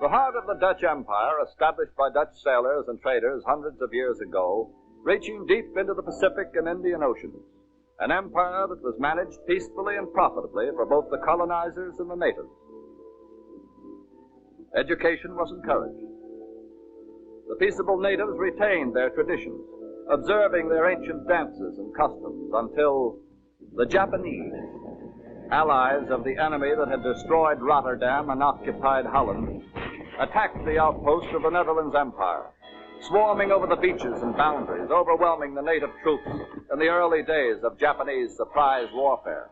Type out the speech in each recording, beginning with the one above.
The heart of the Dutch Empire, established by Dutch sailors and traders hundreds of years ago, reaching deep into the Pacific and Indian Oceans. An empire that was managed peacefully and profitably for both the colonizers and the natives. Education was encouraged. The peaceable natives retained their traditions, observing their ancient dances and customs until the Japanese, allies of the enemy that had destroyed Rotterdam and occupied Holland, attacked the outposts of the Netherlands Empire, swarming over the beaches and boundaries, overwhelming the native troops in the early days of Japanese surprise warfare.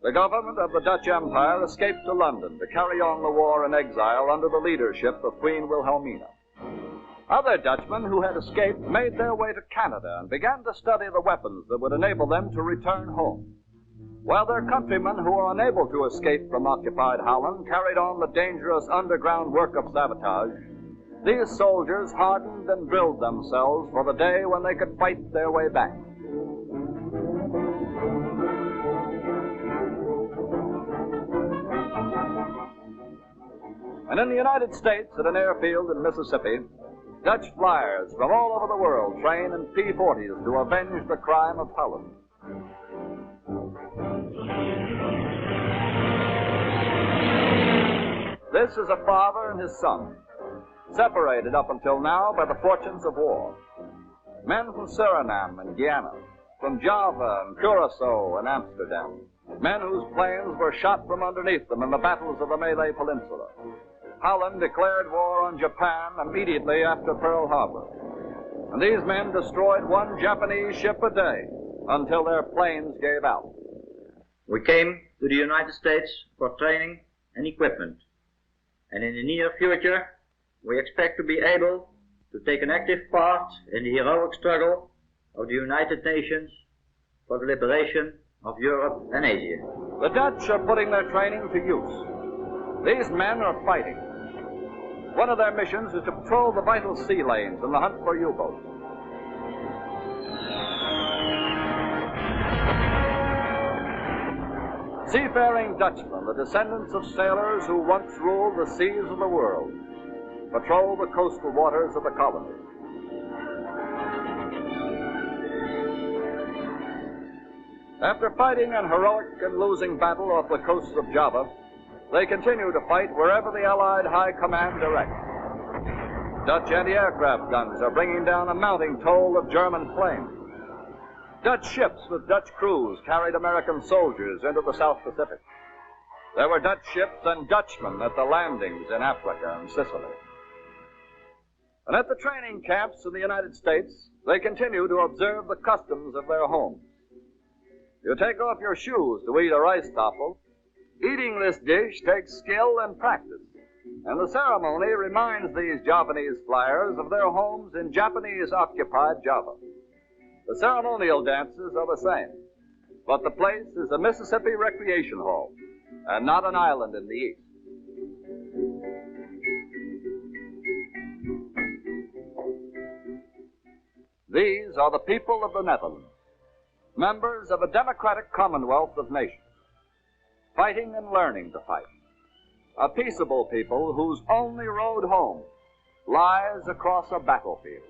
The government of the Dutch Empire escaped to London to carry on the war in exile under the leadership of Queen Wilhelmina. Other Dutchmen who had escaped made their way to Canada and began to study the weapons that would enable them to return home, while their countrymen who were unable to escape from occupied Holland carried on the dangerous underground work of sabotage. These soldiers hardened and drilled themselves for the day when they could fight their way back. And in the United States, at an airfield in Mississippi, Dutch flyers from all over the world train in P-40s to avenge the crime of Holland. This is a father and his son, separated up until now by the fortunes of war. Men from Suriname and Guyana, from Java and Curacao and Amsterdam, men whose planes were shot from underneath them in the battles of the Malay Peninsula. Holland declared war on Japan immediately after Pearl Harbor. And these men destroyed one Japanese ship a day until their planes gave out. We came to the United States for training and equipment. And in the near future, we expect to be able to take an active part in the heroic struggle of the United Nations for the liberation of Europe and Asia. The Dutch are putting their training to use. These men are fighting. One of their missions is to patrol the vital sea lanes in the hunt for U-boats. Seafaring Dutchmen, the descendants of sailors who once ruled the seas of the world, patrol the coastal waters of the colony. After fighting an heroic and losing battle off the coast of Java, they continue to fight wherever the Allied High Command directs. Dutch anti-aircraft guns are bringing down a mounting toll of German planes. Dutch ships with Dutch crews carried American soldiers into the South Pacific. There were Dutch ships and Dutchmen at the landings in Africa and Sicily. And at the training camps in the United States, they continue to observe the customs of their homes. You take off your shoes to eat a rice taffel. Eating this dish takes skill and practice, and the ceremony reminds these Javanese flyers of their homes in Japanese-occupied Java. The ceremonial dances are the same, but the place is a Mississippi recreation hall, and not an island in the east. These are the people of the Netherlands, members of a democratic commonwealth of nations, fighting and learning to fight. A peaceable people whose only road home lies across a battlefield.